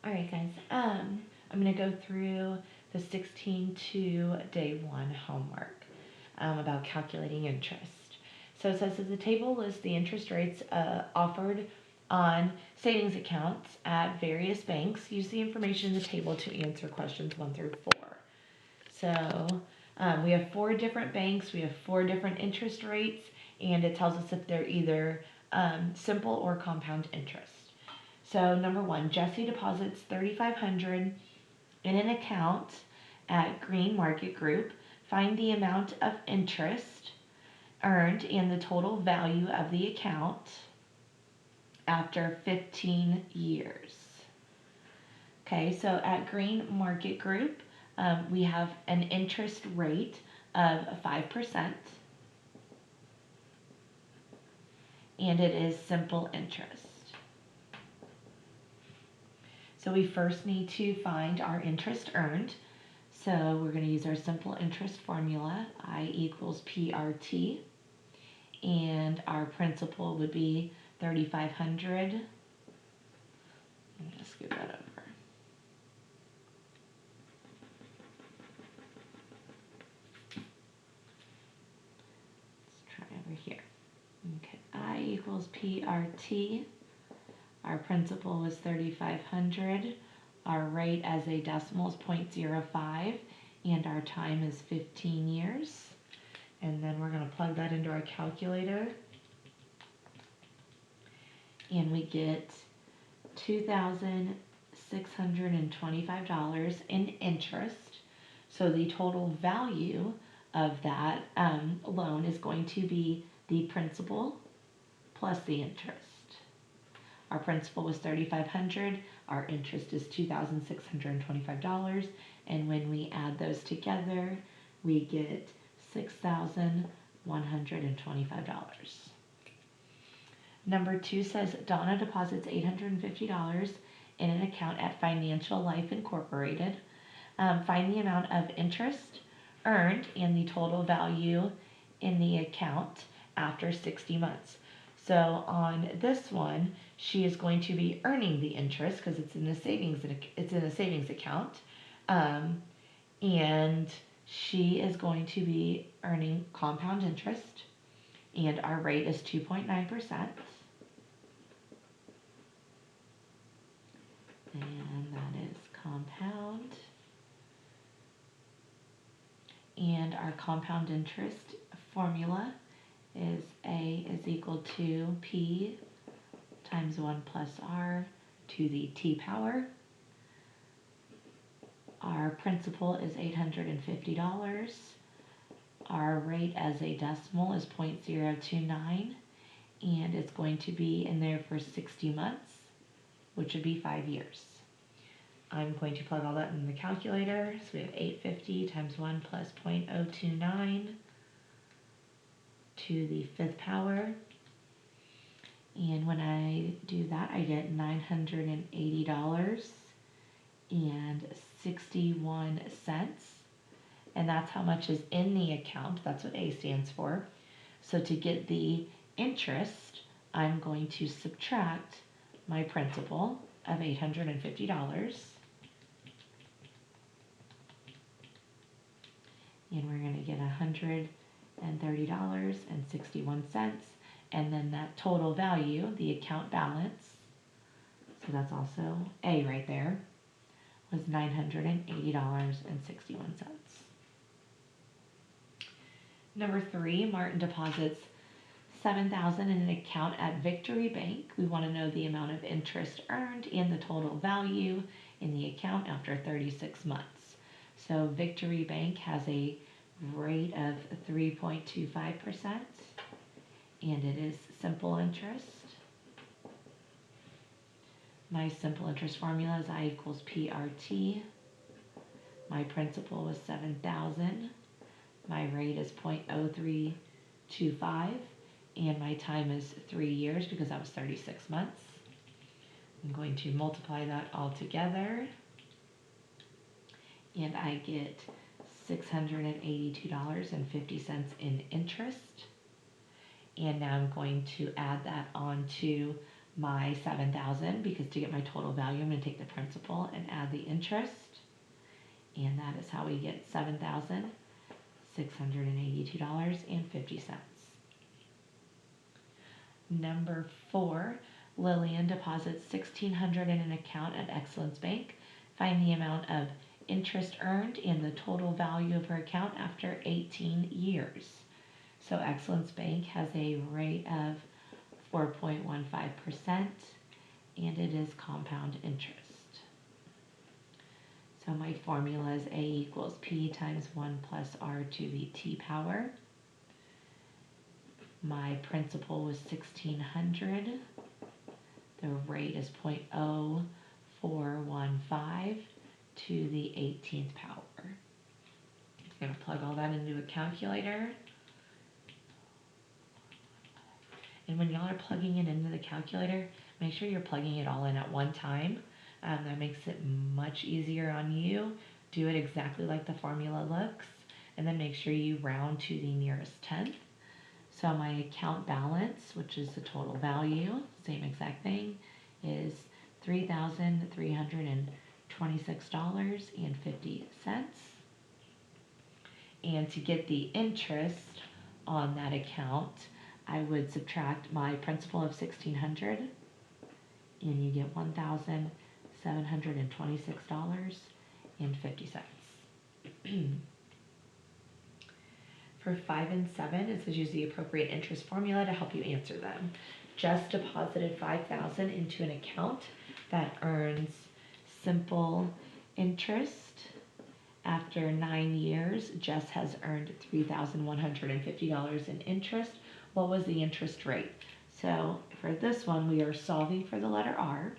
All right, guys. I'm going to go through the 16 to day 1 homework about calculating interest. So it says that the table lists the interest rates offered on savings accounts at various banks. Use the information in the table to answer questions 1 through 4. So we have 4 different banks, we have 4 different interest rates, and it tells us if they're either simple or compound interest. So number 1, Jesse deposits $3,500 in an account at Green Market Group. Find the amount of interest earned and the total value of the account after 15 years. Okay, so at Green Market Group, we have an interest rate of 5%, and it is simple interest. So we first need to find our interest earned. So we're going to use our simple interest formula, I equals PRT, and our principal would be 3,500. I'm going to scoot that over. Let's try over here. Okay, I equals PRT. Our principal was 3,500. Our rate as a decimal is 0.05, and our time is 15 years. And then we're going to plug that into our calculator, and we get $2,625 in interest. So the total value of that loan is going to be the principal plus the interest. Our principal was $3,500. Our interest is $2,625, and when we add those together, we get $6,125. Number 2 says Donna deposits $850 in an account at Financial Life Incorporated. Find the amount of interest earned and the total value in the account after 60 months. So on this one, she is going to be earning the interest because it's in a savings account, and she is going to be earning compound interest, and our rate is 2.9%, and that is compound, and our compound interest formula is A is equal to P times 1 plus R to the T power. Our principal is $850. Our rate as a decimal is 0.029, and it's going to be in there for 60 months, which would be 5 years. I'm going to plug all that in the calculator. So we have 850 times 1 plus 0.029 to the 5th power. And when I do that, I get $980.61. And that's how much is in the account. That's what A stands for. So to get the interest, I'm going to subtract my principal of $850. And we're going to get $130.61. And then that total value, the account balance, so that's also A right there, was $980.61. Number 3, Martin deposits $7,000 in an account at Victory Bank. We want to know the amount of interest earned and the total value in the account after 36 months. So Victory Bank has a rate of 3.25%, and it is simple interest. My simple interest formula is I equals PRT. My principal was $7,000. My rate is 0.0325, and my time is 3 years because that was 36 months. I'm going to multiply that all together, and I get $682.50 in interest. And now I'm going to add that on to my 7,000 because to get my total value, I'm going to take the principal and add the interest. And that is how we get $7,682.50. Number 4, Lillian deposits $1,600 in an account at Excellence Bank. Find the amount of interest earned and the total value of her account after 18 years. So Excellence Bank has a rate of 4.15% and it is compound interest. So my formula is A equals P times 1 plus R to the T power. My principal was 1,600. The rate is 0.0415 to the 18th power. I'm going to plug all that into a calculator. And when y'all are plugging it into the calculator, make sure you're plugging it all in at one time. That makes it much easier on you. Do it exactly like the formula looks, and then make sure you round to the nearest tenth. So my account balance, which is the total value, same exact thing, is $3,326.50. And to get the interest on that account, I would subtract my principal of $1,600, and you get $1,726.50. For 5 and 7, it says use the appropriate interest formula to help you answer them. Jess deposited $5,000 into an account that earns simple interest. After 9 years, Jess has earned $3,150 in interest. What was the interest rate? So for this one, we are solving for the letter R,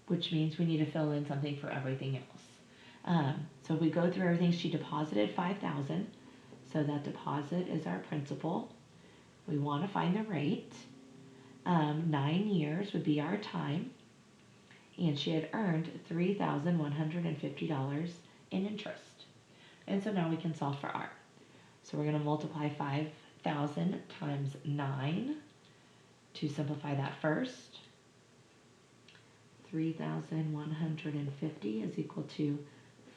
which means we need to fill in something for everything else. So if we go through everything, she deposited $5,000. So that deposit is our principal. We want to find the rate. 9 years would be our time. And she had earned $3,150 in interest. And so now we can solve for R. So we're going to multiply 5,000 times 9 to simplify that first. 3,150 is equal to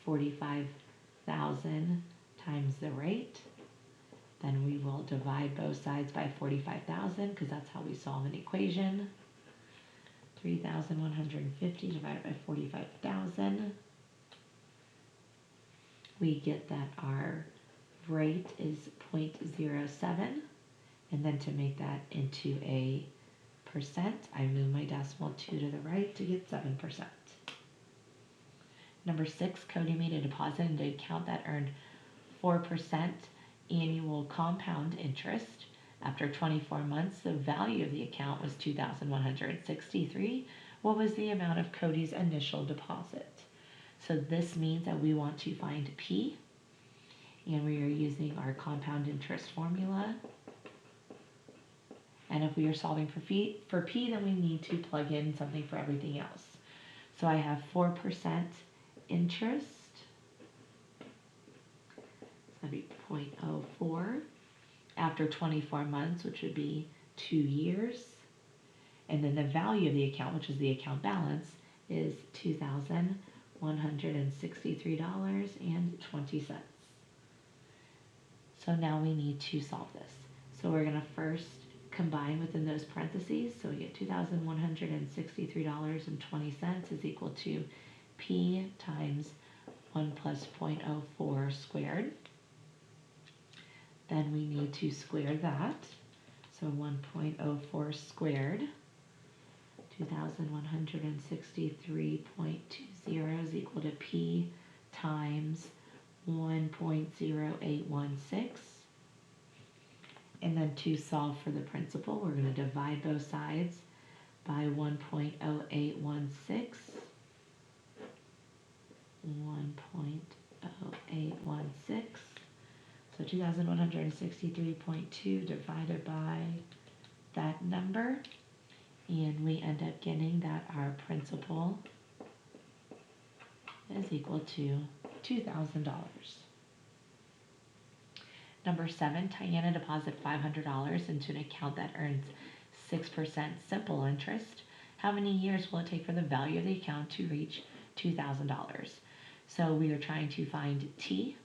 45,000 times the rate. Then we will divide both sides by 45,000 because that's how we solve an equation. 3,150 divided by 45,000. We get that our rate is 0.07. And then to make that into a percent, I move my decimal 2 to the right to get 7%. Number 6, Cody made a deposit into an account that earned 4% annual compound interest. After 24 months, the value of the account was $2,163. What was the amount of Cody's initial deposit? So this means that we want to find P, and we are using our compound interest formula. And if we are solving for P, then we need to plug in something for everything else. So I have 4% interest. So that'd be 0.04 after 24 months, which would be 2 years. And then the value of the account, which is the account balance, is $2,163.20. So now we need to solve this. So we're going to first combine within those parentheses. So we get $2,163.20 is equal to P times 1 plus 0.04 squared. Then we need to square that. So 1.04 squared, 2,163.20 is equal to P times 1.0816. And then to solve for the principal, we're going to divide both sides by 1.0816. 1.0816. So 2,163.2 divided by that number. And we end up getting that our principal is equal to $2,000. Number 7, Tiana deposited $500 into an account that earns 6% simple interest. How many years will it take for the value of the account to reach $2,000? So we are trying to find T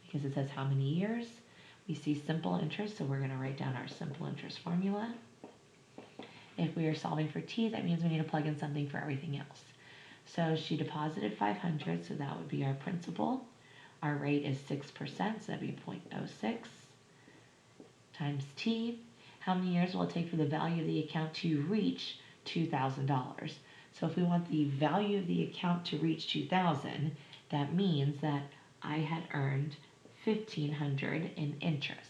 because it says how many years. We see simple interest, so we're going to write down our simple interest formula. If we are solving for T, that means we need to plug in something for everything else. So she deposited 500, so that would be our principal. Our rate is 6%, so that'd be 0.06 times T. How many years will it take for the value of the account to reach $2,000? So if we want the value of the account to reach $2,000, that means that I had earned $1,500 in interest.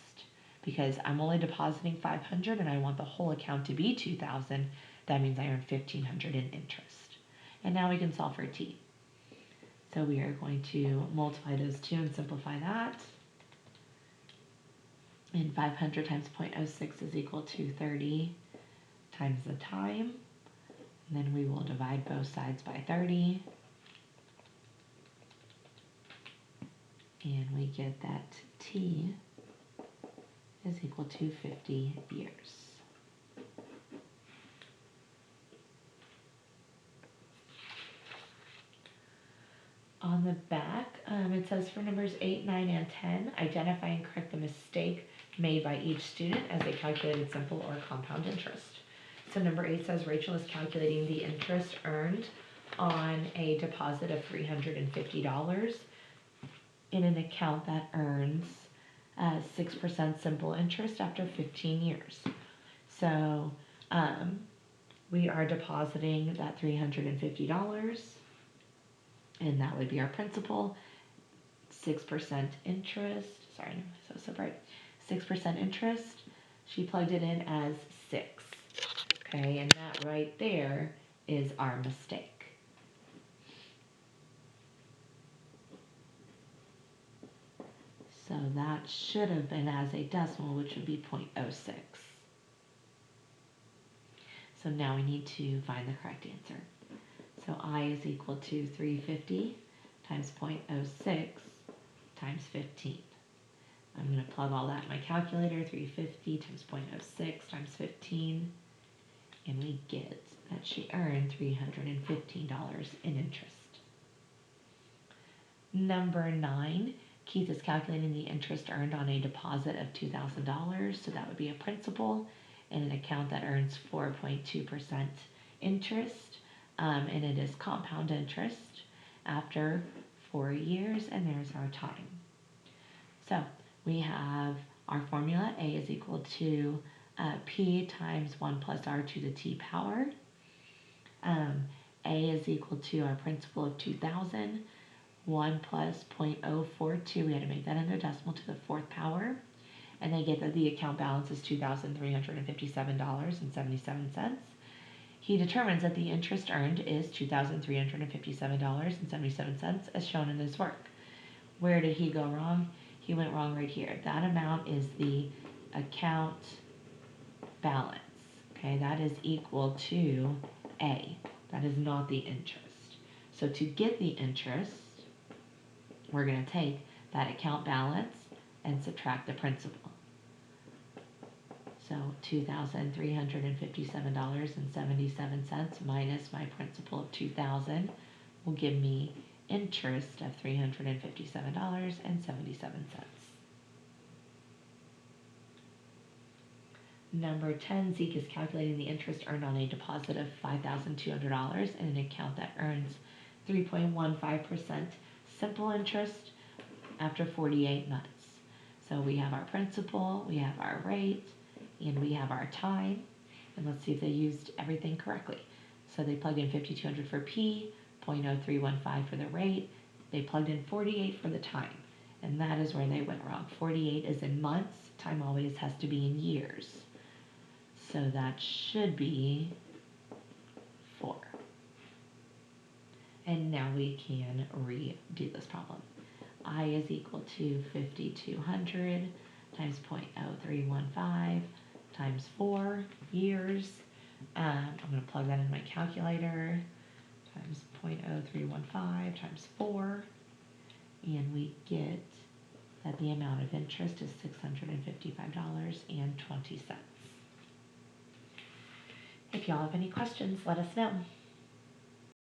Because I'm only depositing 500 and I want the whole account to be 2,000, that means I earned 1,500 in interest. And now we can solve for T. So we are going to multiply those two and simplify that. And 500 times 0.06 is equal to 30 times the time. And then we will divide both sides by 30. And we get that T is equal to 50 years. On the back, it says for numbers 8, 9, and 10, identify and correct the mistake made by each student as they calculated simple or compound interest. So number 8 says Rachel is calculating the interest earned on a deposit of $350 in an account that earns 6% simple interest after 15 years. So we are depositing that $350, and that would be our principal. 6% interest, sorry, so separate. 6% interest, she plugged it in as 6. Okay, and that right there is our mistake. So that should have been as a decimal, which would be 0.06. So now we need to find the correct answer. So I is equal to 350 times 0.06 times 15. I'm going to plug all that in my calculator, 350 times 0.06 times 15, and we get that she earned $315 in interest. Number 9, Keith is calculating the interest earned on a deposit of $2,000, so that would be a principal in an account that earns 4.2% interest, and it is compound interest after 4 years, and there's our time. So we have our formula, A is equal to P times 1 plus R to the T power. A is equal to our principal of 2,000. 1 plus 0.042, we had to make that into a decimal to the 4th power. And they get that the account balance is $2,357.77. He determines that the interest earned is $2,357.77 as shown in his work. Where did he go wrong? He went wrong right here. That amount is the account balance. Okay, that is equal to A. That is not the interest. So to get the interest, we're going to take that account balance and subtract the principal. So $2,357.77 minus my principal of $2,000 will give me interest of $357.77. Number 10, Zeke is calculating the interest earned on a deposit of $5,200 in an account that earns 3.15% simple interest after 48 months. So we have our principal, we have our rate, and we have our time. And let's see if they used everything correctly. So they plugged in 5,200 for P, 0.0315 for the rate. They plugged in 48 for the time. And that is where they went wrong. 48 is in months. Time always has to be in years. So that should be 4. And now we can redo this problem. I is equal to 5,200 times 0.0315 times 4 years. I'm going to plug that in my calculator. Times 0.0315 times 4. And we get that the amount of interest is $655.20. If y'all have any questions, let us know.